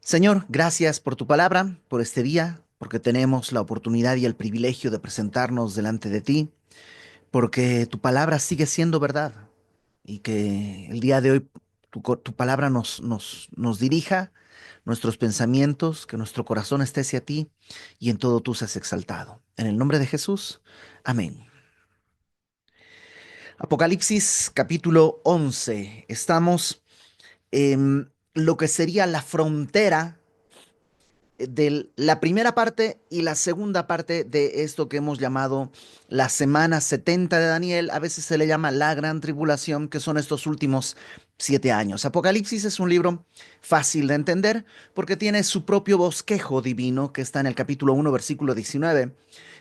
Señor, gracias por tu palabra, por este día, porque tenemos la oportunidad y el privilegio de presentarnos delante de ti, porque tu palabra sigue siendo verdad y que el día de hoy tu palabra nos dirija nuestros pensamientos, que nuestro corazón esté hacia ti y en todo tú seas exaltado. En el nombre de Jesús, amén. Apocalipsis capítulo 11. Estamos en lo que sería la frontera de la primera parte y la segunda parte de esto que hemos llamado la semana 70 de Daniel. A veces se le llama la gran tribulación, que son estos últimos 7 años. Apocalipsis es un libro fácil de entender porque tiene su propio bosquejo divino, que está en el capítulo 1 versículo 19,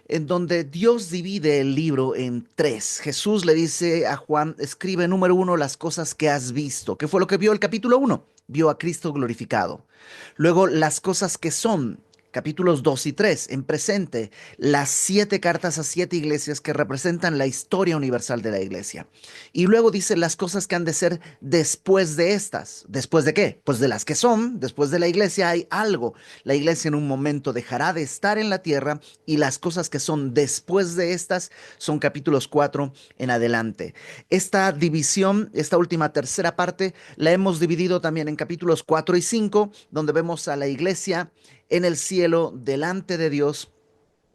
en donde Dios divide el libro en tres. Jesús le dice a Juan: escribe, número uno, las cosas que has visto. ¿Qué fue lo que vio el capítulo uno? Vio a Cristo glorificado. Luego, las cosas que son, capítulos 2 y 3 en presente, las 7 cartas a 7 iglesias que representan la historia universal de la iglesia. Y luego dice las cosas que han de ser después de estas. ¿Después de qué? Pues de las que son, después de la iglesia hay algo. La iglesia en un momento dejará de estar en la tierra, y las cosas que son después de estas son capítulos 4 en adelante. Esta división, esta última tercera parte, la hemos dividido también en capítulos 4 y 5, donde vemos a la iglesia en el cielo delante de Dios,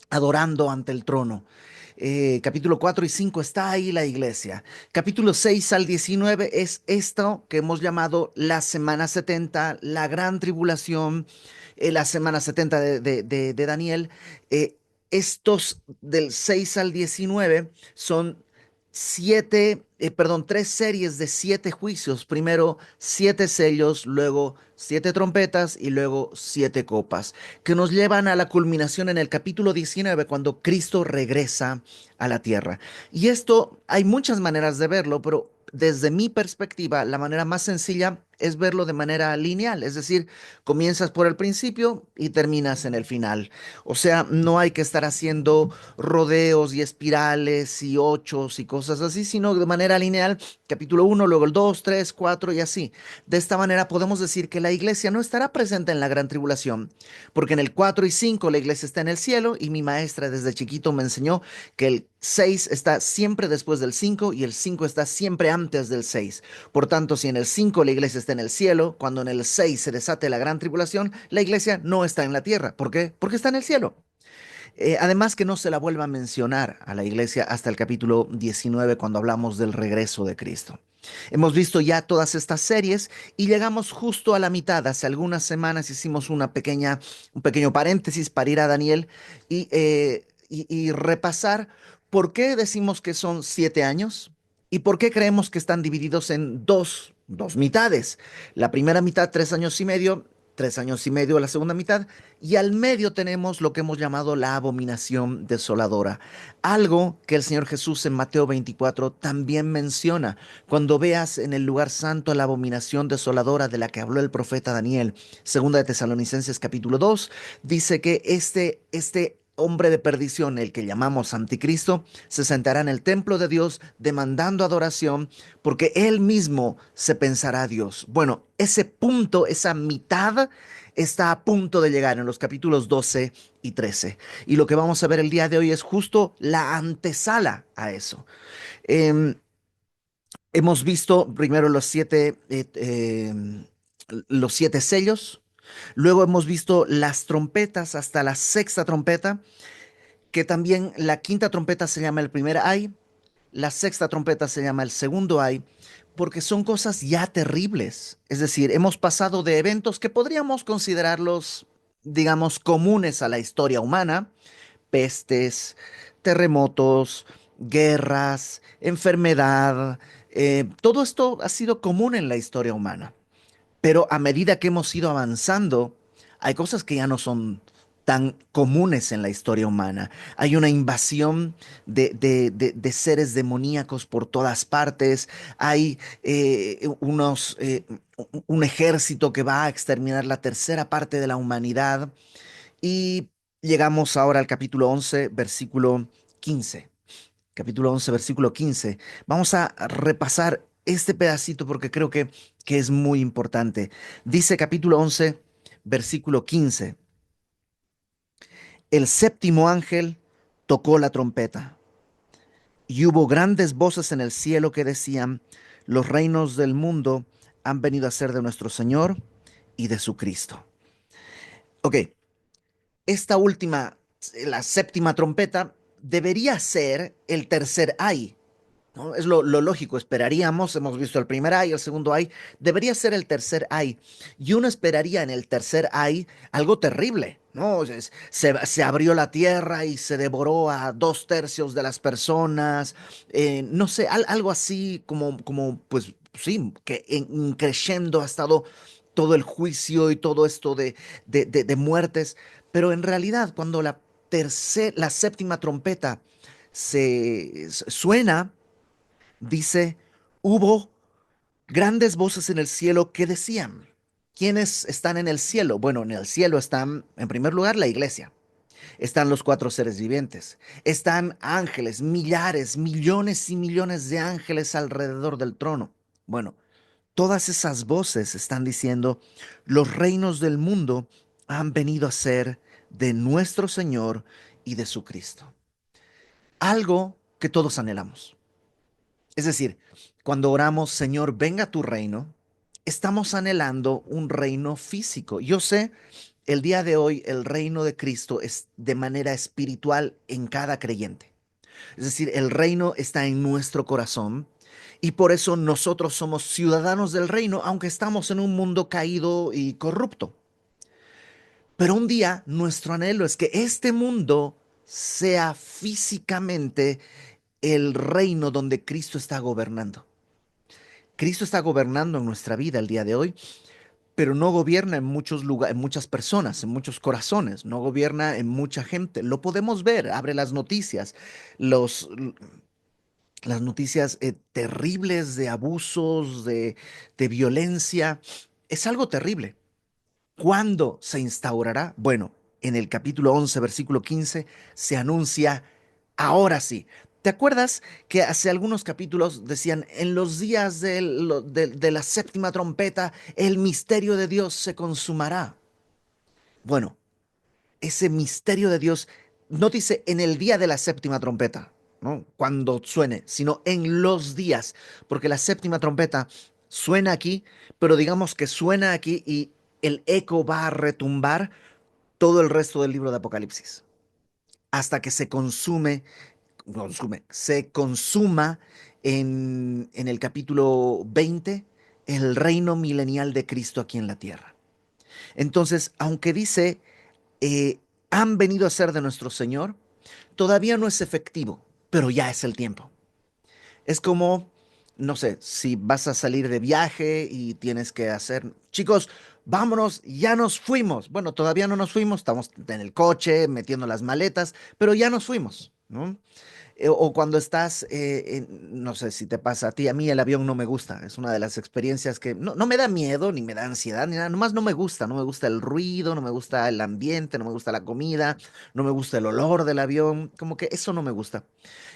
adorando ante el trono. Capítulo 4 y 5 está ahí la iglesia. Capítulo 6 al 19 es esto que hemos llamado la semana 70, la gran tribulación, la semana 70 de Daniel. Estos del 6 al 19 son tres series de 7 juicios. Primero 7 sellos, luego 7 trompetas y luego 7 copas, que nos llevan a la culminación en el capítulo 19, cuando Cristo regresa a la tierra. Y esto hay muchas maneras de verlo, pero desde mi perspectiva, la manera más sencilla es verlo de manera lineal, es decir, comienzas por el principio y terminas en el final. O sea, no hay que estar haciendo rodeos y espirales y ochos y cosas así, sino de manera lineal, capítulo uno, luego el 2, 3, 4 y así. De esta manera podemos decir que la iglesia no estará presente en la gran tribulación, porque en el 4 y 5 la iglesia está en el cielo, y mi maestra desde chiquito me enseñó que el 6 está siempre después del 5 y el 5 está siempre antes del 6. Por tanto, si en el 5 la iglesia está en el cielo, cuando en el 6 se desate la gran tribulación, la iglesia no está en la tierra. ¿Por qué? Porque está en el cielo. Además, que no se la vuelva a mencionar a la iglesia hasta el capítulo 19, cuando hablamos del regreso de Cristo. Hemos visto ya todas estas series y llegamos justo a la mitad. Hace algunas semanas hicimos un pequeño paréntesis para ir a Daniel y repasar por qué decimos que son 7 años y por qué creemos que están divididos en dos mitades. La primera mitad, 3 años y medio, 3 años y medio la segunda mitad, y al medio tenemos lo que hemos llamado la abominación desoladora. Algo que el Señor Jesús en Mateo 24 también menciona. Cuando veas en el lugar santo la abominación desoladora de la que habló el profeta Daniel, segunda de Tesalonicenses capítulo 2, dice que este hombre de perdición, el que llamamos anticristo, se sentará en el templo de Dios demandando adoración, porque él mismo se pensará Dios. Bueno, ese punto, esa mitad, está a punto de llegar en los capítulos 12 y 13. Y lo que vamos a ver el día de hoy es justo la antesala a eso. Eh, Hemos visto primero los 7 sellos. Luego hemos visto las trompetas hasta la sexta trompeta, que también la quinta trompeta se llama el primer ay, la sexta trompeta se llama el segundo ay, porque son cosas ya terribles. Es decir, hemos pasado de eventos que podríamos considerarlos, digamos, comunes a la historia humana: pestes, terremotos, guerras, enfermedad. Todo esto ha sido común en la historia humana. Pero a medida que hemos ido avanzando, hay cosas que ya no son tan comunes en la historia humana. Hay una invasión de seres demoníacos por todas partes. Hay un ejército que va a exterminar la tercera parte de la humanidad. Y llegamos ahora al capítulo 11, versículo 15. Capítulo 11, versículo 15. Vamos a repasar este pedacito porque creo que es muy importante. Dice capítulo 11, versículo 15. El séptimo ángel tocó la trompeta y hubo grandes voces en el cielo que decían, los reinos del mundo han venido a ser de nuestro Señor y de su Cristo. Ok, esta última, la séptima trompeta, debería ser el tercer ay, ¿no? Es lo lógico, esperaríamos, hemos visto el primer ay, el segundo ay, debería ser el tercer ay. Y uno esperaría en el tercer ay algo terrible, ¿no? Se abrió la tierra y se devoró a 2/3 de las personas, no sé, algo así como, pues sí, que creciendo ha estado todo el juicio y todo esto de muertes, pero en realidad cuando la séptima trompeta suena, dice, hubo grandes voces en el cielo que decían, ¿quiénes están en el cielo? Bueno, en el cielo están, en primer lugar, la iglesia. Están los cuatro seres vivientes. Están ángeles, millares, millones y millones de ángeles alrededor del trono. Bueno, todas esas voces están diciendo, los reinos del mundo han venido a ser de nuestro Señor y de su Cristo. Algo que todos anhelamos. Es decir, cuando oramos, Señor, venga tu reino, estamos anhelando un reino físico. Yo sé, el día de hoy el reino de Cristo es de manera espiritual en cada creyente. Es decir, el reino está en nuestro corazón y por eso nosotros somos ciudadanos del reino, aunque estamos en un mundo caído y corrupto. Pero un día nuestro anhelo es que este mundo sea físicamente el reino donde Cristo está gobernando. Cristo está gobernando en nuestra vida el día de hoy, pero no gobierna en muchos lugares, en muchas personas, en muchos corazones, no gobierna en mucha gente. Lo podemos ver, abre las noticias, los, las noticias terribles de abusos, de violencia. Es algo terrible. ¿Cuándo se instaurará? Bueno, en el capítulo 11, versículo 15, se anuncia, ahora sí. ¿Te acuerdas que hace algunos capítulos decían, en los días de la séptima trompeta, el misterio de Dios se consumará? Bueno, ese misterio de Dios no dice en el día de la séptima trompeta, ¿no? Cuando suene, sino en los días, porque la séptima trompeta suena aquí, pero digamos que suena aquí y el eco va a retumbar todo el resto del libro de Apocalipsis, hasta que se consuma en el capítulo 20 el reino milenial de Cristo aquí en la tierra. Entonces, aunque dice, han venido a ser de nuestro Señor, todavía no es efectivo, pero ya es el tiempo. Es como, no sé, si vas a salir de viaje y tienes que hacer, chicos, vámonos, ya nos fuimos. Bueno, todavía no nos fuimos, estamos en el coche metiendo las maletas, pero ya nos fuimos, ¿no? O cuando estás, no sé si te pasa a ti, a mí el avión no me gusta, es una de las experiencias que no me da miedo, ni me da ansiedad, ni nada, nomás no me gusta el ruido, no me gusta el ambiente, no me gusta la comida, no me gusta el olor del avión, como que eso no me gusta.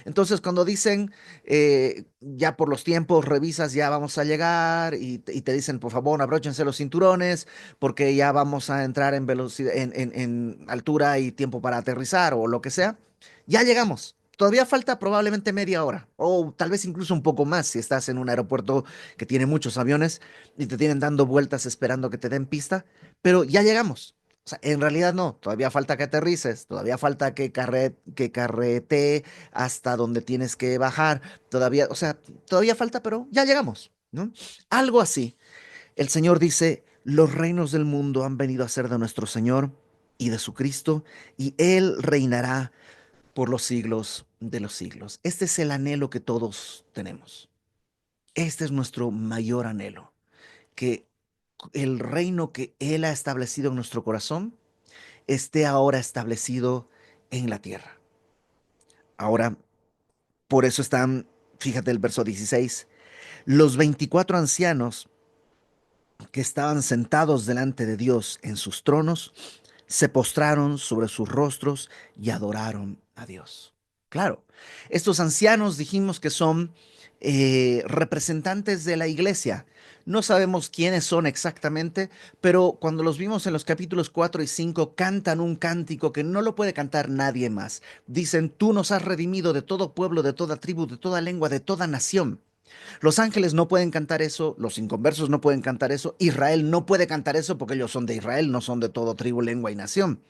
Entonces cuando dicen, ya por los tiempos, revisas, ya vamos a llegar y te dicen, por favor, abróchense los cinturones porque ya vamos a entrar en velocidad, en altura y tiempo para aterrizar o lo que sea, ya llegamos. Todavía falta probablemente media hora o tal vez incluso un poco más si estás en un aeropuerto que tiene muchos aviones y te tienen dando vueltas esperando que te den pista, pero ya llegamos. O sea, en realidad no, todavía falta que aterrices, todavía falta que carretee hasta donde tienes que bajar, todavía, o sea, todavía falta, pero ya llegamos, ¿no? Algo así. El Señor dice, los reinos del mundo han venido a ser de nuestro Señor y de su Cristo, y Él reinará por los siglos de los siglos. Este es el anhelo que todos tenemos. Este es nuestro mayor anhelo, que el reino que Él ha establecido en nuestro corazón esté ahora establecido en la tierra. Ahora, por eso están, fíjate el verso 16, los 24 ancianos que estaban sentados delante de Dios en sus tronos, se postraron sobre sus rostros y adoraron a Dios. Claro, estos ancianos dijimos que son representantes de la iglesia. No sabemos quiénes son exactamente, pero cuando los vimos en los capítulos 4 y 5, cantan un cántico que no lo puede cantar nadie más. Dicen, tú nos has redimido de todo pueblo, de toda tribu, de toda lengua, de toda nación. Los ángeles no pueden cantar eso, los inconversos no pueden cantar eso, Israel no puede cantar eso porque ellos son de Israel, no son de todo tribu, lengua y nación.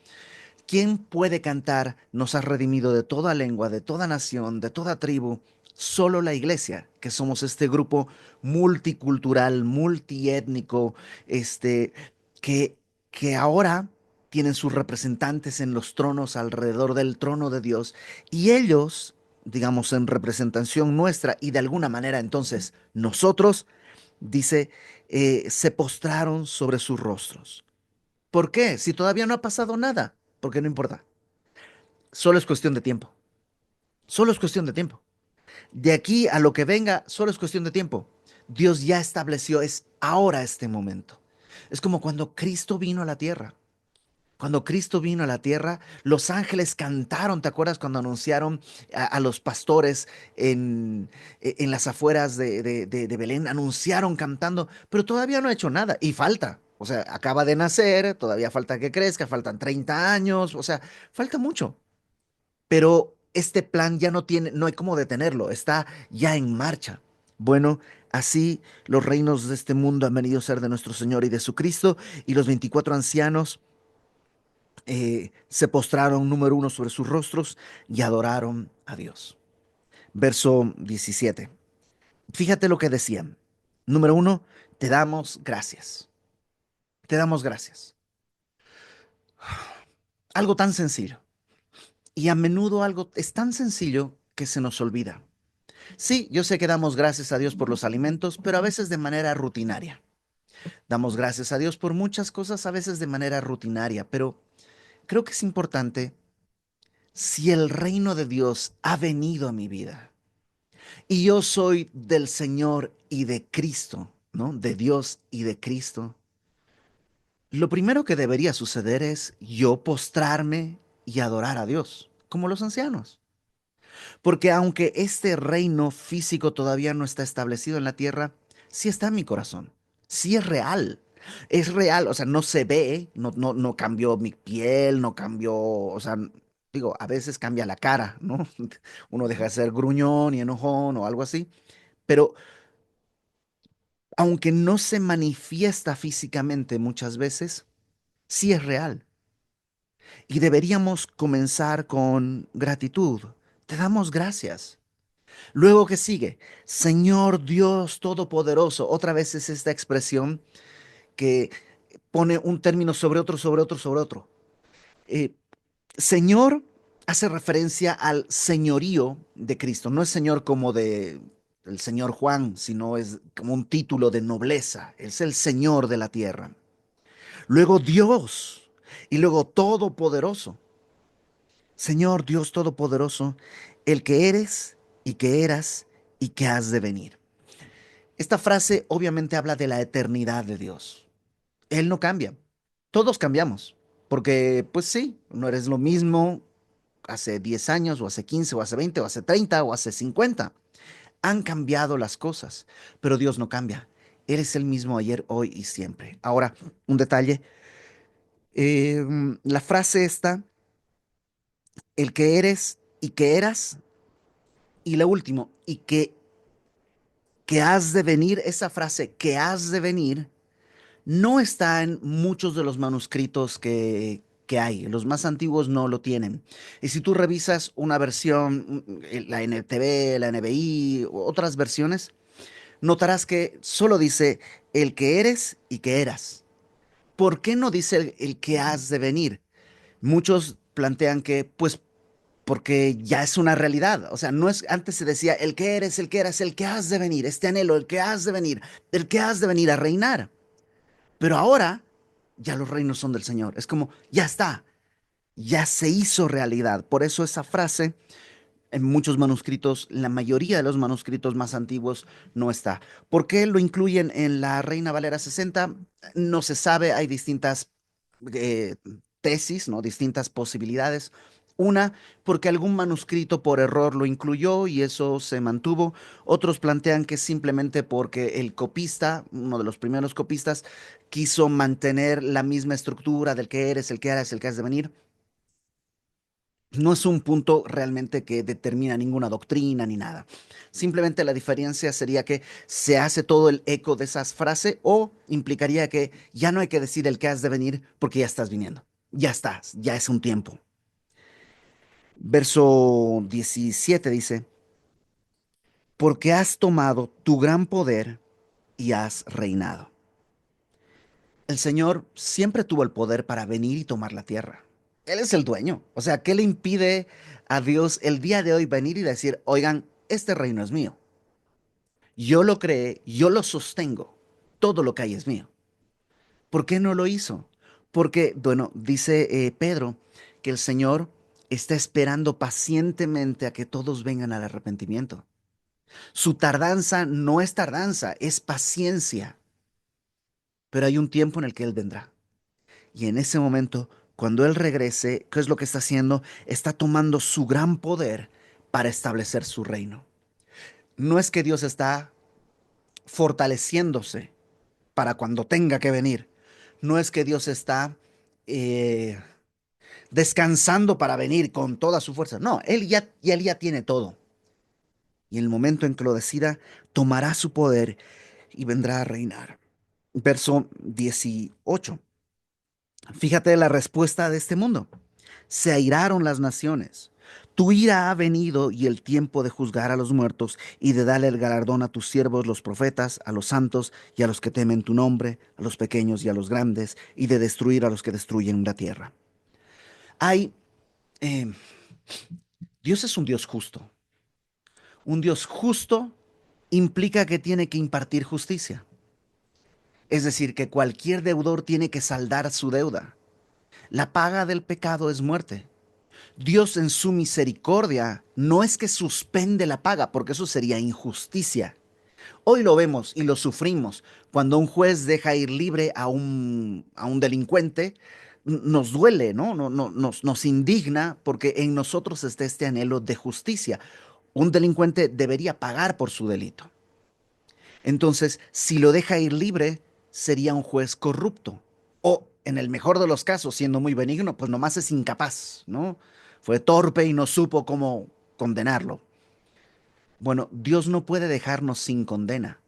¿Quién puede cantar, nos has redimido de toda lengua, de toda nación, de toda tribu? Solo la iglesia, que somos este grupo multicultural, multiétnico, este, que, que ahora tienen sus representantes en los tronos alrededor del trono de Dios y ellos, digamos, en representación nuestra y de alguna manera entonces nosotros, dice, se postraron sobre sus rostros. ¿Por qué? Si todavía no ha pasado nada, porque no importa. Solo es cuestión de tiempo. Solo es cuestión de tiempo. De aquí a lo que venga, solo es cuestión de tiempo. Dios ya estableció, es ahora este momento. Es como cuando Cristo vino a la tierra. Cuando Cristo vino a la tierra, los ángeles cantaron, ¿te acuerdas cuando anunciaron a los pastores en las afueras de Belén? Anunciaron cantando, pero todavía no ha hecho nada y falta. O sea, acaba de nacer, todavía falta que crezca, faltan 30 años, o sea, falta mucho. Pero este plan ya no tiene, no hay cómo detenerlo, está ya en marcha. Bueno, así los reinos de este mundo han venido a ser de nuestro Señor y de su Cristo, y los 24 ancianos se postraron número uno sobre sus rostros y adoraron a Dios. Verso 17. Fíjate lo que decían. Número uno, te damos gracias. Te damos gracias. Algo tan sencillo. Y a menudo algo es tan sencillo que se nos olvida. Sí, yo sé que damos gracias a Dios por los alimentos, pero a veces de manera rutinaria. Damos gracias a Dios por muchas cosas, a veces de manera rutinaria, pero creo que es importante si el reino de Dios ha venido a mi vida y yo soy del Señor y de Cristo, ¿no? De Dios y de Cristo. Lo primero que debería suceder es yo postrarme y adorar a Dios, como los ancianos. Porque aunque este reino físico todavía no está establecido en la tierra, sí está en mi corazón, sí es real, o sea, no se ve, no cambió mi piel, no cambió, o sea, digo, a veces cambia la cara, ¿no? Uno deja de ser gruñón y enojón o algo así, pero aunque no se manifiesta físicamente muchas veces, sí es real. Y deberíamos comenzar con gratitud. Te damos gracias. Luego que sigue, Señor Dios Todopoderoso. Otra vez es esta expresión que pone un término sobre otro, sobre otro, sobre otro. Eh, Señor hace referencia al señorío de Cristo. No es Señor como de el Señor Juan, sino es como un título de nobleza. Es el Señor de la tierra. Luego Dios y luego Todopoderoso. Señor Dios Todopoderoso, el que eres y que eras y que has de venir. Esta frase obviamente habla de la eternidad de Dios. Él no cambia. Todos cambiamos. Porque, pues sí, no eres lo mismo hace 10 años, o hace 15, o hace 20, o hace 30, o hace 50. Han cambiado las cosas, pero Dios no cambia. Él es el mismo ayer, hoy y siempre. Ahora, un detalle. La frase esta, el que eres y que eras, y lo último, y que has de venir, esa frase que has de venir, no está en muchos de los manuscritos que hay. Los más antiguos no lo tienen. Y si tú revisas una versión, la NTV, la NBI, otras versiones, notarás que solo dice el que eres y que eras. ¿Por qué no dice el que has de venir? Muchos plantean que, pues, porque ya es una realidad. O sea, no es, antes se decía el que eres, el que eras, el que has de venir, este anhelo, el que has de venir, el que has de venir a reinar. Pero ahora ya los reinos son del Señor. Es como, ya está, ya se hizo realidad. Por eso esa frase en muchos manuscritos, la mayoría de los manuscritos más antiguos no está. ¿Por qué lo incluyen en la Reina Valera 60? No se sabe, hay distintas eh, tesis, ¿no? Distintas posibilidades. Una, porque algún manuscrito por error lo incluyó y eso se mantuvo. Otros plantean que es simplemente porque el copista, uno de los primeros copistas, quiso mantener la misma estructura del que eres, el que eres, el que has de venir. No es un punto realmente que determina ninguna doctrina ni nada. Simplemente la diferencia sería que se hace todo el eco de esas frases o implicaría que ya no hay que decir el que has de venir porque ya estás viniendo. Ya estás, ya es un tiempo. Verso 17 dice, porque has tomado tu gran poder y has reinado. El Señor siempre tuvo el poder para venir y tomar la tierra. Él es el dueño. O sea, ¿qué le impide a Dios el día de hoy venir y decir, oigan, este reino es mío? Yo lo creé, yo lo sostengo. Todo lo que hay es mío. ¿Por qué no lo hizo? Porque, bueno, dice Pedro que el Señor está esperando pacientemente a que todos vengan al arrepentimiento. Su tardanza no es tardanza, es paciencia. Pero hay un tiempo en el que Él vendrá. Y en ese momento, cuando Él regrese, ¿qué es lo que está haciendo? Está tomando su gran poder para establecer su reino. No es que Dios está fortaleciéndose para cuando tenga que venir. No es que Dios está eh, descansando para venir con toda su fuerza. No, él ya tiene todo. Y en el momento en que lo decida, tomará su poder y vendrá a reinar. Verso 18. Fíjate la respuesta de este mundo. Se airaron las naciones. Tu ira ha venido y el tiempo de juzgar a los muertos y de darle el galardón a tus siervos, los profetas, a los santos y a los que temen tu nombre, a los pequeños y a los grandes, y de destruir a los que destruyen la tierra. Hay, eh, Dios es un Dios justo. Un Dios justo implica que tiene que impartir justicia. Es decir, que cualquier deudor tiene que saldar su deuda. La paga del pecado es muerte. Dios en su misericordia no es que suspende la paga, porque eso sería injusticia. Hoy lo vemos y lo sufrimos. Cuando un juez deja ir libre a un delincuente, nos duele, ¿no? Nos indigna porque en nosotros está este anhelo de justicia. Un delincuente debería pagar por su delito. Entonces, si lo deja ir libre, sería un juez corrupto. O, en el mejor de los casos, siendo muy benigno, pues nomás es incapaz, ¿no? Fue torpe y no supo cómo condenarlo. Bueno, Dios no puede dejarnos sin condena.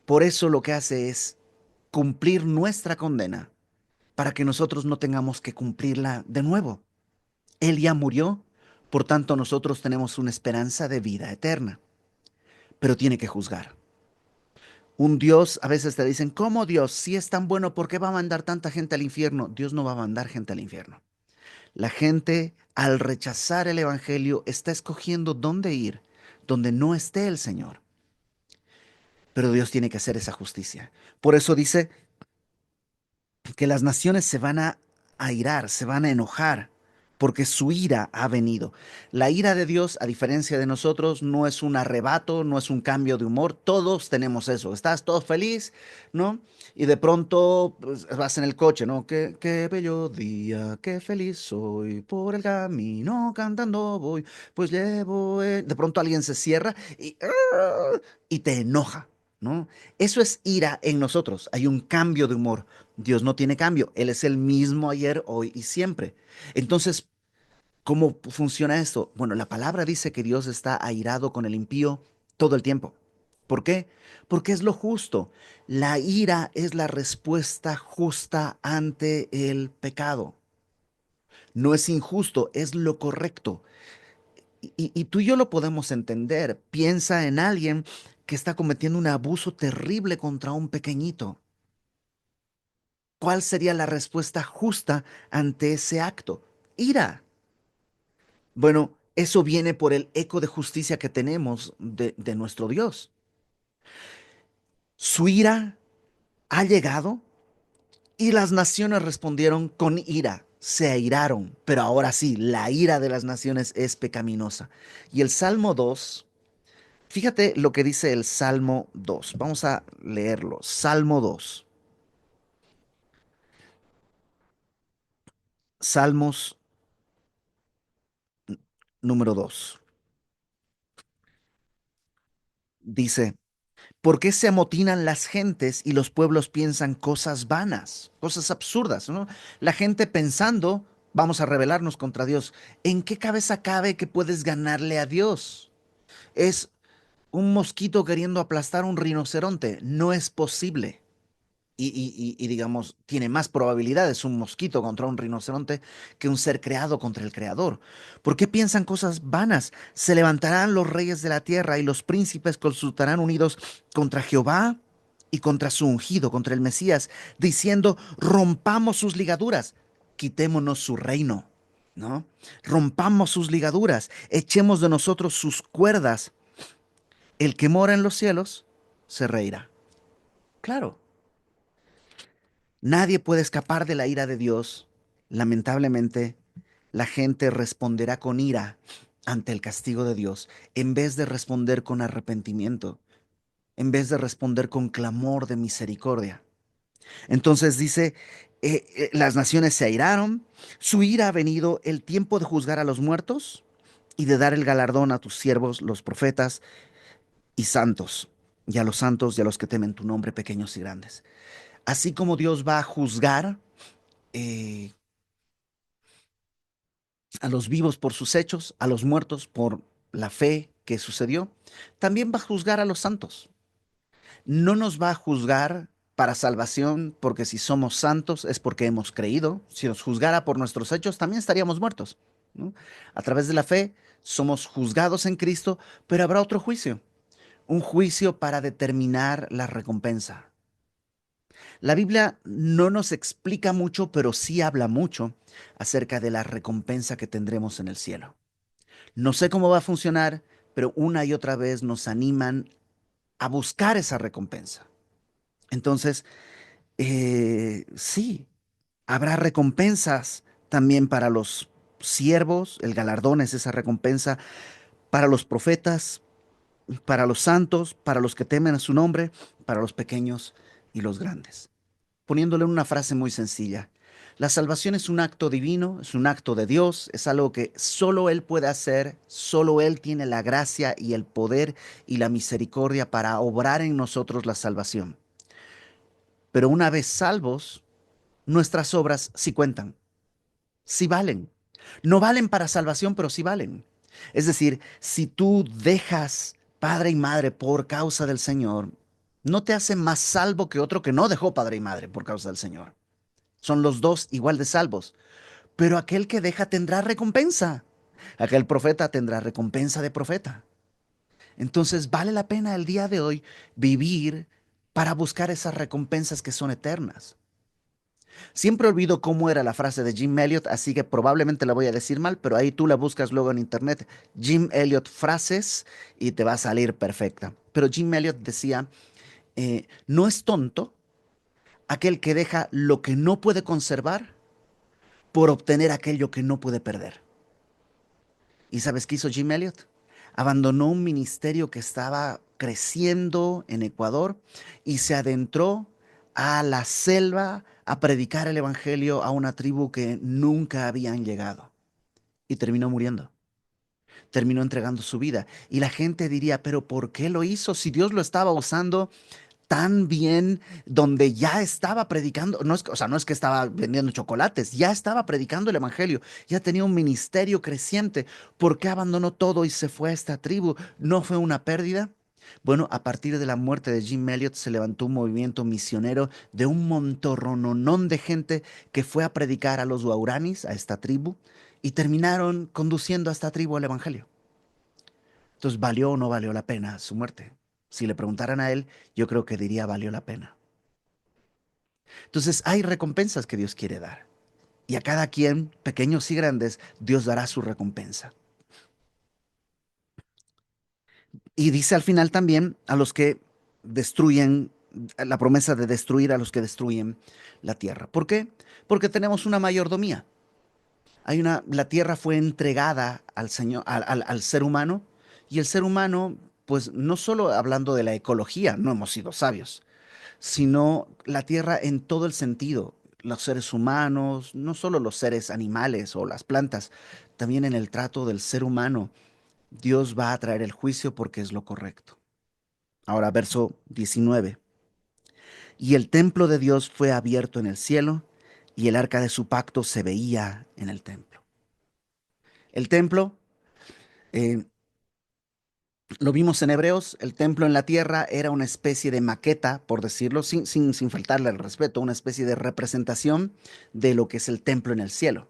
Por eso lo que hace es cumplir nuestra condena para que nosotros no tengamos que cumplirla de nuevo. Él ya murió, por tanto nosotros tenemos una esperanza de vida eterna, pero tiene que juzgar. Un Dios, a veces te dicen, ¿cómo Dios? Si es tan bueno, ¿por qué va a mandar tanta gente al infierno? Dios no va a mandar gente al infierno. La gente, al rechazar el Evangelio, está escogiendo dónde ir, donde no esté el Señor. Pero Dios tiene que hacer esa justicia. Por eso dice que las naciones se van a airar, se van a enojar, porque su ira ha venido. La ira de Dios, a diferencia de nosotros, no es un arrebato, no es un cambio de humor. Todos tenemos eso. Estás todo feliz, ¿no? Y de pronto pues, vas en el coche, ¿no? Qué bello día, qué feliz soy, por el camino cantando voy, pues llevo... De pronto alguien se cierra y te enoja, ¿no? Eso es ira en nosotros. Hay un cambio de humor. Dios no tiene cambio. Él es el mismo ayer, hoy y siempre. Entonces, ¿cómo funciona esto? Bueno, la palabra dice que Dios está airado con el impío todo el tiempo. ¿Por qué? Porque es lo justo. La ira es la respuesta justa ante el pecado. No es injusto, es lo correcto. Y tú y yo lo podemos entender. Piensa en alguien que está cometiendo un abuso terrible contra un pequeñito. ¿Cuál sería la respuesta justa ante ese acto? Ira. Bueno, eso viene por el eco de justicia que tenemos de nuestro Dios. Su ira ha llegado y las naciones respondieron con ira, se airaron, pero ahora sí, la ira de las naciones es pecaminosa. Y el Salmo 2, fíjate lo que dice el Salmo 2. Vamos a leerlo. Salmo 2. Salmos Número 2, dice, ¿por qué se amotinan las gentes y los pueblos piensan cosas vanas, cosas absurdas, ¿no? La gente pensando, vamos a rebelarnos contra Dios. ¿En qué cabeza cabe que puedes ganarle a Dios? Es un mosquito queriendo aplastar a un rinoceronte. No es posible. Y, digamos, tiene más probabilidades un mosquito contra un rinoceronte que un ser creado contra el creador. ¿Por qué piensan cosas vanas? Se levantarán los reyes de la tierra y los príncipes consultarán unidos contra Jehová y contra su ungido, contra el Mesías, diciendo, rompamos sus ligaduras, quitémonos su reino, ¿no? Rompamos sus ligaduras, echemos de nosotros sus cuerdas. El que mora en los cielos se reirá. Claro. Nadie puede escapar de la ira de Dios. Lamentablemente, la gente responderá con ira ante el castigo de Dios, en vez de responder con arrepentimiento, en vez de responder con clamor de misericordia. Entonces dice, las naciones se airaron, su ira ha venido, el tiempo de juzgar a los muertos y de dar el galardón a tus siervos, los profetas y santos, y a los santos y a los que temen tu nombre, pequeños y grandes. Así como Dios va a juzgar eh, a los vivos por sus hechos, a los muertos por la fe que sucedió, también va a juzgar a los santos. No nos va a juzgar para salvación, porque si somos santos es porque hemos creído. Si nos juzgara por nuestros hechos, también estaríamos muertos, ¿no? A través de la fe somos juzgados en Cristo, pero habrá otro juicio, un juicio para determinar la recompensa. La Biblia no nos explica mucho, pero sí habla mucho acerca de la recompensa que tendremos en el cielo. No sé cómo va a funcionar, pero una y otra vez nos animan a buscar esa recompensa. Entonces, sí, habrá recompensas también para los siervos, el galardón es esa recompensa, para los profetas, para los santos, para los que temen a su nombre, para los pequeños y los grandes. Poniéndole una frase muy sencilla. La salvación es un acto divino, es un acto de Dios, es algo que solo Él puede hacer, solo Él tiene la gracia y el poder y la misericordia para obrar en nosotros la salvación. Pero una vez salvos, nuestras obras sí cuentan, sí valen. No valen para salvación, pero sí valen. Es decir, si tú dejas padre y madre por causa del Señor, no te hace más salvo que otro que no dejó padre y madre por causa del Señor. Son los dos igual de salvos. Pero aquel que deja tendrá recompensa. Aquel profeta tendrá recompensa de profeta. Entonces vale la pena el día de hoy vivir para buscar esas recompensas que son eternas. Siempre olvido cómo era la frase de Jim Elliot, así que probablemente la voy a decir mal, pero ahí tú la buscas luego en internet, Jim Elliot frases, y te va a salir perfecta. Pero Jim Elliot decía, no es tonto aquel que deja lo que no puede conservar por obtener aquello que no puede perder. ¿Y sabes qué hizo Jim Elliot? Abandonó un ministerio que estaba creciendo en Ecuador y se adentró a la selva a predicar el evangelio a una tribu que nunca habían llegado. Y terminó muriendo. Terminó entregando su vida. Y la gente diría, pero ¿por qué lo hizo? Si Dios lo estaba usando tan bien, donde ya estaba predicando, no es, o sea, no es que estaba vendiendo chocolates, ya estaba predicando el evangelio, ya tenía un ministerio creciente. ¿Por qué abandonó todo y se fue a esta tribu? ¿No fue una pérdida? Bueno, a partir de la muerte de Jim Elliot se levantó un movimiento misionero de un montorrononón de gente que fue a predicar a los guauranis, a esta tribu, y terminaron conduciendo a esta tribu al evangelio. Entonces, ¿valió o no valió la pena su muerte? Si le preguntaran a él, yo creo que diría valió la pena. Entonces, hay recompensas que Dios quiere dar. Y a cada quien, pequeños y grandes, Dios dará su recompensa. Y dice al final también a los que destruyen, la promesa de destruir a los que destruyen la tierra. ¿Por qué? Porque tenemos una mayordomía. La tierra fue entregada al Señor, al ser humano, y el ser humano, pues no solo hablando de la ecología, no hemos sido sabios, sino la tierra en todo el sentido. los seres humanos, no solo los seres animales o las plantas, también en el trato del ser humano, Dios va a traer el juicio porque es lo correcto. Ahora, verso 19. Y el templo de Dios fue abierto en el cielo, y el arca de su pacto se veía en el templo. El templo, eh, lo vimos en Hebreos, el templo en la tierra era una especie de maqueta, por decirlo, sin faltarle el respeto, una especie de representación de lo que es el templo en el cielo.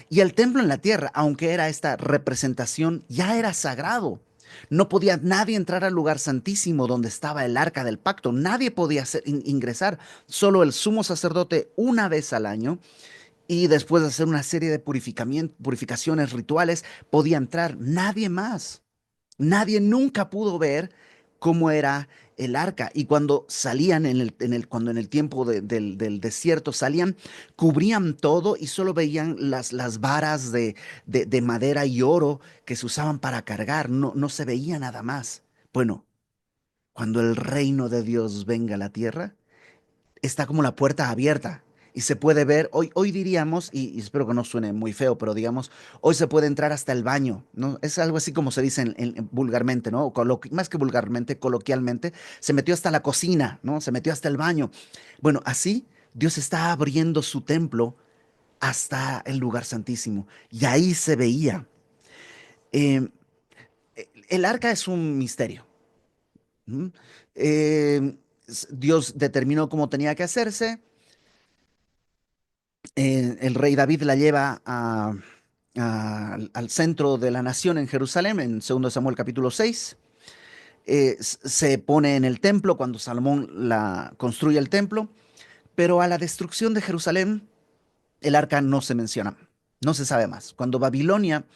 Y el templo en la tierra, aunque era esta representación, ya era sagrado. No podía nadie entrar al lugar santísimo donde estaba el arca del pacto. Nadie podía ingresar. Solo el sumo sacerdote una vez al año y después de hacer una serie de purificaciones rituales podía entrar. Nadie más. Nadie nunca pudo ver cómo era el arca. Y cuando salían cuando en el tiempo del desierto salían, cubrían todo y solo veían las varas de madera y oro que se usaban para cargar. No, no se veía nada más. Bueno, cuando el reino de Dios venga a la tierra, está como la puerta abierta y se puede ver, hoy diríamos, y espero que no suene muy feo, pero digamos, hoy se puede entrar hasta el baño, ¿no? Es algo así como se dice vulgarmente, ¿no? Más que vulgarmente, coloquialmente, se metió hasta la cocina, ¿no? Se metió hasta el baño. Bueno, así Dios está abriendo su templo hasta el lugar santísimo y ahí se veía. Eh, el arca es un misterio. ¿M? Eh, Dios determinó cómo tenía que hacerse. El rey David la lleva al centro de la nación en Jerusalén, en 2 Samuel capítulo 6. Se pone en el templo cuando Salomón construye el templo, pero a la destrucción de Jerusalén el arca no se menciona, no se sabe más. Cuando Babilonia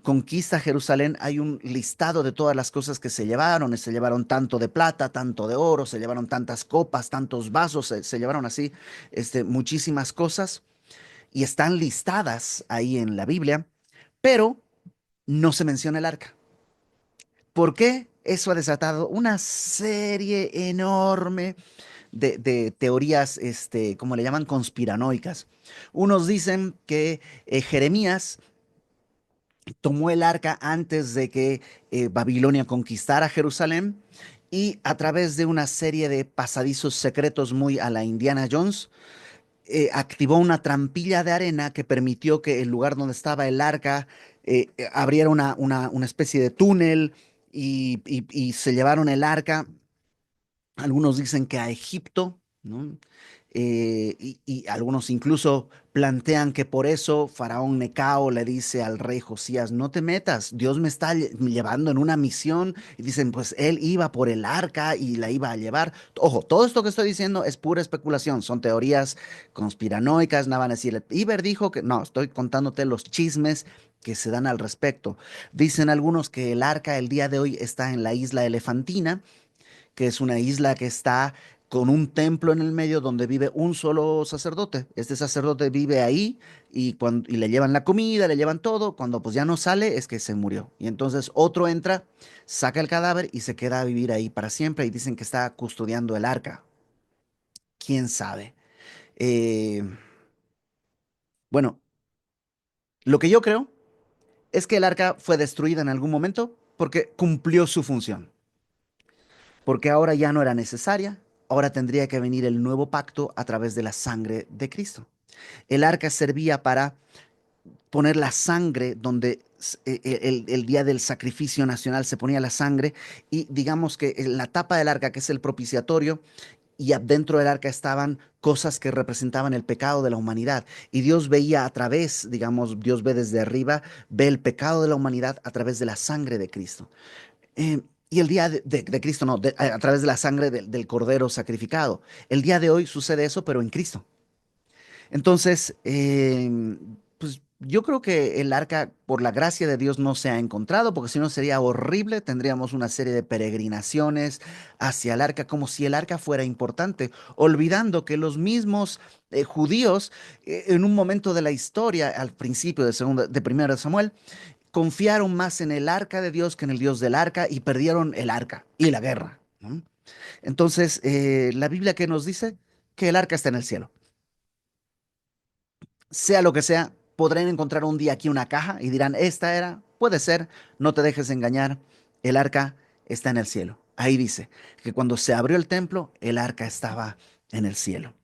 conquista Jerusalén hay un listado de todas las cosas que se llevaron, y se llevaron tanto de plata, tanto de oro, se llevaron tantas copas, tantos vasos, se llevaron así muchísimas cosas y están listadas ahí en la Biblia, pero no se menciona el arca. ¿Por qué? Eso ha desatado una serie enorme de teorías, como le llaman, conspiranoicas. Unos dicen que Jeremías tomó el arca antes de que Babilonia conquistara Jerusalén y a través de una serie de pasadizos secretos muy a la Indiana Jones, activó una trampilla de arena que permitió que el lugar donde estaba el arca abriera una especie de túnel y se llevaron el arca. Algunos dicen que a Egipto, ¿no? Y algunos incluso plantean que por eso Faraón Necao le dice al rey Josías, no te metas, Dios me está llevando en una misión. Y dicen, pues él iba por el arca y la iba a llevar. Ojo, todo esto que estoy diciendo es pura especulación, son teorías conspiranoicas, nada van a decir, Iber dijo que no, estoy contándote los chismes que se dan al respecto. Dicen algunos que el arca el día de hoy está en la isla Elefantina, que es una isla que está con un templo en el medio donde vive un solo sacerdote. Este sacerdote vive ahí y le llevan la comida, le llevan todo. Cuando pues ya no sale es que se murió. Y entonces otro entra, saca el cadáver y se queda a vivir ahí para siempre y dicen que está custodiando el arca. ¿Quién sabe? Eh, bueno, lo que yo creo es que el arca fue destruida en algún momento porque cumplió su función, porque ahora ya no era necesaria, ahora tendría que venir el nuevo pacto a través de la sangre de Cristo. El arca servía para poner la sangre donde el día del sacrificio nacional se ponía la sangre y digamos que en la tapa del arca, que es el propiciatorio, y adentro del arca estaban cosas que representaban el pecado de la humanidad. Y Dios veía a través, digamos, Dios ve desde arriba, ve el pecado de la humanidad a través de la sangre de Cristo. Y el día de Cristo, no, a través de la sangre del Cordero sacrificado. El día de hoy sucede eso, pero en Cristo. Entonces, pues yo creo que el arca, por la gracia de Dios, no se ha encontrado, porque si no sería horrible. Tendríamos una serie de peregrinaciones hacia el arca, como si el arca fuera importante, olvidando que los mismos judíos, en un momento de la historia, al principio de primero de Samuel, confiaron más en el arca de Dios que en el Dios del arca y perdieron el arca y la guerra, ¿no? Entonces, la Biblia que nos dice que el arca está en el cielo. sea lo que sea, podrán encontrar un día aquí una caja y dirán, esta era, puede ser, no te dejes engañar, el arca está en el cielo. Ahí dice que cuando se abrió el templo, el arca estaba en el cielo.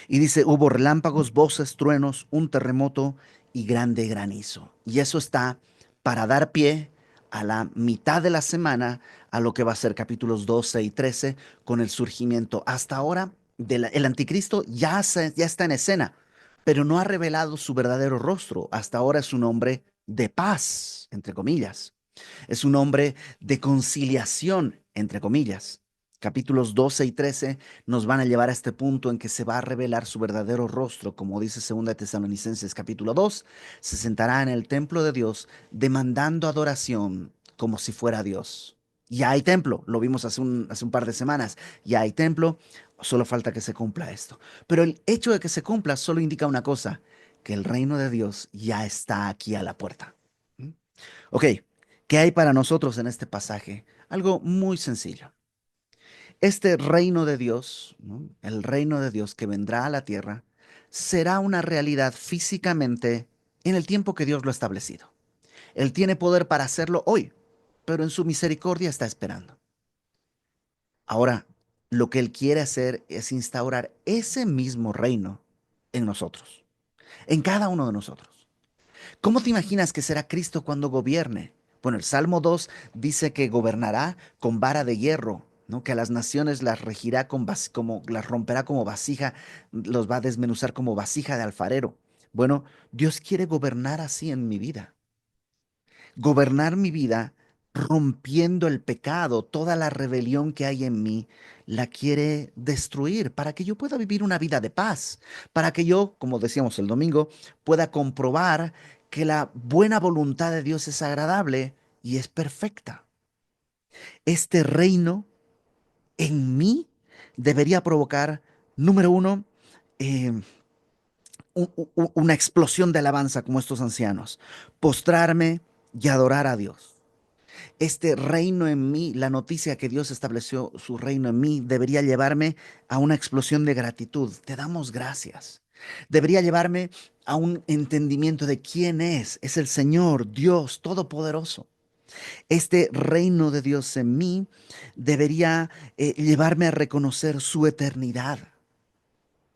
Y dice, hubo relámpagos, voces, truenos, un terremoto y grande granizo. Y eso está para dar pie a la mitad de la semana, a lo que va a ser capítulos 12 y 13 con el surgimiento. Hasta ahora, el anticristo ya está en escena, pero no ha revelado su verdadero rostro. Hasta ahora es un hombre de paz, entre comillas. Es un hombre de conciliación, entre comillas. Capítulos 12 y 13 nos van a llevar a este punto en que se va a revelar su verdadero rostro, como dice 2 Tesalonicenses capítulo 2, se sentará en el templo de Dios demandando adoración como si fuera Dios. Ya hay templo, lo vimos hace un par de semanas, ya hay templo, solo falta que se cumpla esto. Pero el hecho de que se cumpla solo indica una cosa, que el reino de Dios ya está aquí a la puerta. ¿Mm? Ok, ¿qué hay para nosotros en este pasaje? Algo muy sencillo. Este reino de Dios, ¿no? El reino de Dios que vendrá a la tierra, será una realidad físicamente en el tiempo que Dios lo ha establecido. Él tiene poder para hacerlo hoy, pero en su misericordia está esperando. Ahora, lo que Él quiere hacer es instaurar ese mismo reino en nosotros, en cada uno de nosotros. ¿Cómo te imaginas que será Cristo cuando gobierne? Bueno, el Salmo 2 dice que gobernará con vara de hierro, ¿no? Que a las naciones las regirá como las romperá como vasija, los va a desmenuzar como vasija de alfarero. Bueno, Dios quiere gobernar así en mi vida. Gobernar mi vida rompiendo el pecado, toda la rebelión que hay en mí, la quiere destruir para que yo pueda vivir una vida de paz, para que yo, como decíamos el domingo, pueda comprobar que la buena voluntad de Dios es agradable y es perfecta. Este reino en mí debería provocar, número uno, eh, una explosión de alabanza como estos ancianos, postrarme y adorar a Dios. Este reino en mí, la noticia que Dios estableció su reino en mí, debería llevarme a una explosión de gratitud. Te damos gracias. Debería llevarme a un entendimiento de quién es. Es el Señor, Dios Todopoderoso. Este reino de Dios en mí debería llevarme a reconocer su eternidad,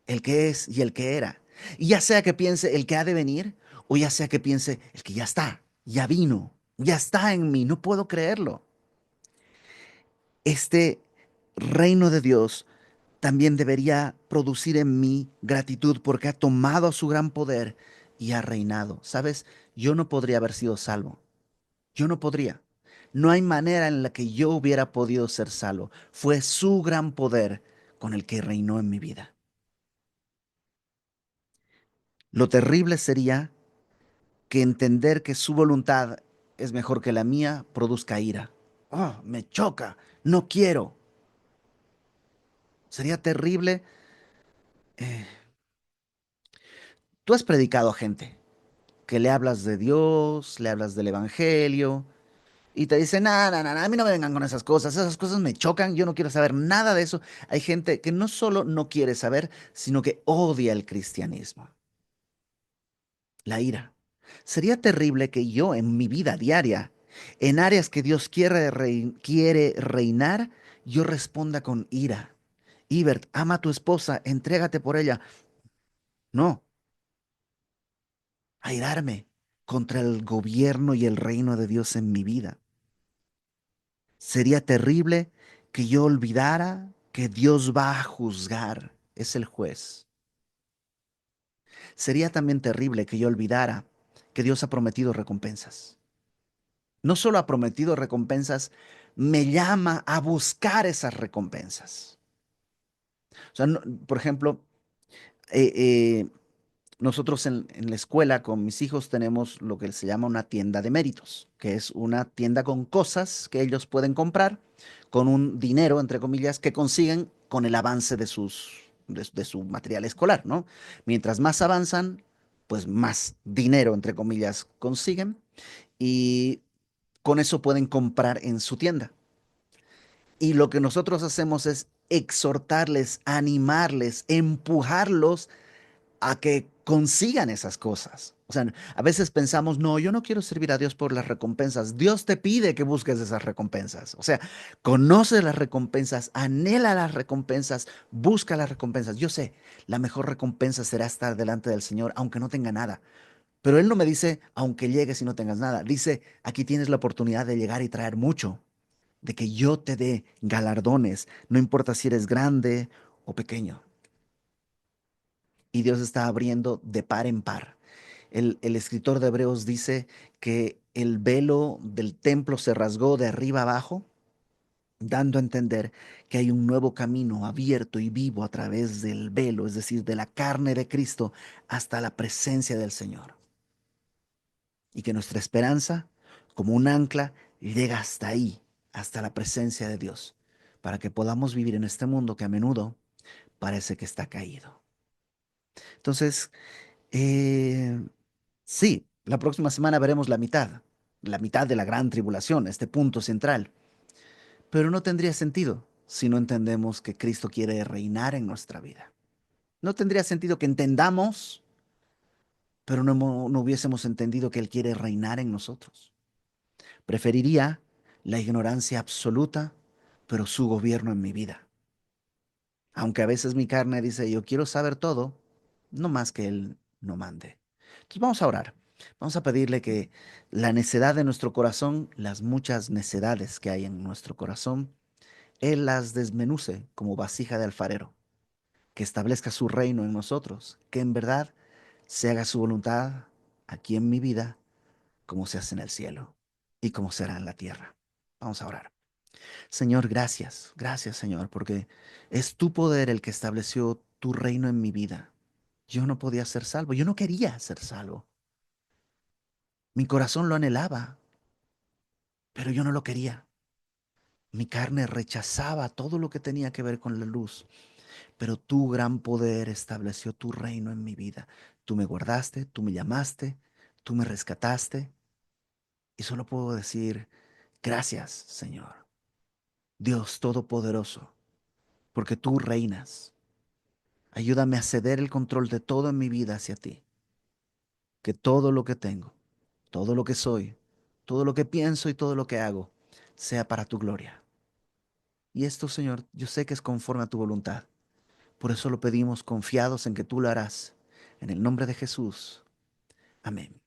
el que es y el que era. Y ya sea que piense el que ha de venir, o ya sea que piense el que ya está, ya vino, ya está en mí, no puedo creerlo. Este reino de Dios también debería producir en mí gratitud porque ha tomado su gran poder y ha reinado. ¿Sabes? Yo no podría haber sido salvo. Yo no podría. No hay manera en la que yo hubiera podido ser salvo. Fue su gran poder con el que reinó en mi vida. Lo terrible sería que entender que su voluntad es mejor que la mía produzca ira. Oh, me choca. No quiero. Sería terrible. eh, Tú has predicado a gente que le hablas de Dios, le hablas del Evangelio y te dicen, nada, nada, a mí no me vengan con esas cosas me chocan, yo no quiero saber nada de eso. Hay gente que no solo no quiere saber, sino que odia el cristianismo, la ira. Sería terrible que yo en mi vida diaria, en áreas que Dios quiere reinar, yo responda con ira. Ibert, ama a tu esposa, entrégate por ella. No, airarme contra el gobierno y el reino de Dios en mi vida. Sería terrible que yo olvidara que Dios va a juzgar, es el juez. Sería también terrible que yo olvidara que Dios ha prometido recompensas. No solo ha prometido recompensas, me llama a buscar esas recompensas. O sea, por ejemplo, eh, eh, nosotros en la escuela con mis hijos tenemos lo que se llama una tienda de méritos, que es una tienda con cosas que ellos pueden comprar con un dinero, entre comillas, que consiguen con el avance de su material escolar, ¿no? Mientras más avanzan, pues más dinero, entre comillas, consiguen y con eso pueden comprar en su tienda. Y lo que nosotros hacemos es exhortarles, animarles, empujarlos a que consigan esas cosas. O sea, a veces pensamos, no, yo no quiero servir a Dios por las recompensas. Dios te pide que busques esas recompensas. O sea, conoce las recompensas, anhela las recompensas, busca las recompensas. Yo sé, la mejor recompensa será estar delante del Señor, aunque no tenga nada. Pero Él no me dice, aunque llegues y no tengas nada. Dice, aquí tienes la oportunidad de llegar y traer mucho, de que yo te dé galardones, no importa si eres grande o pequeño. Y Dios está abriendo de par en par. El escritor de Hebreos dice que el velo del templo se rasgó de arriba abajo, dando a entender que hay un nuevo camino abierto y vivo a través del velo, es decir, de la carne de Cristo hasta la presencia del Señor. Y que nuestra esperanza, como un ancla, llega hasta ahí, hasta la presencia de Dios, para que podamos vivir en este mundo que a menudo parece que está caído. Entonces, Eh, sí, la próxima semana veremos la mitad de la gran tribulación, este punto central. Pero no tendría sentido si no entendemos que Cristo quiere reinar en nuestra vida. No tendría sentido que entendamos, pero no hubiésemos entendido que Él quiere reinar en nosotros. Preferiría la ignorancia absoluta, pero su gobierno en mi vida. Aunque a veces mi carne dice, yo quiero saber todo, no más que Él no mande. Entonces vamos a orar. Vamos a pedirle que la necedad de nuestro corazón, las muchas necedades que hay en nuestro corazón, Él las desmenuce como vasija de alfarero, que establezca su reino en nosotros, que en verdad se haga su voluntad aquí en mi vida, como se hace en el cielo y como será en la tierra. Vamos a orar. Señor, gracias, gracias Señor, porque es tu poder el que estableció tu reino en mi vida. Yo no podía ser salvo, yo no quería ser salvo. Mi corazón lo anhelaba, pero yo no lo quería. Mi carne rechazaba todo lo que tenía que ver con la luz, pero tu gran poder estableció tu reino en mi vida. Tú me guardaste, tú me llamaste, tú me rescataste, y solo puedo decir, gracias, Señor, Dios Todopoderoso, porque tú reinas. Ayúdame a ceder el control de todo en mi vida hacia ti, que todo lo que tengo, todo lo que soy, todo lo que pienso y todo lo que hago sea para tu gloria. Y esto, Señor, yo sé que es conforme a tu voluntad. Por eso lo pedimos confiados en que tú lo harás. En el nombre de Jesús. Amén.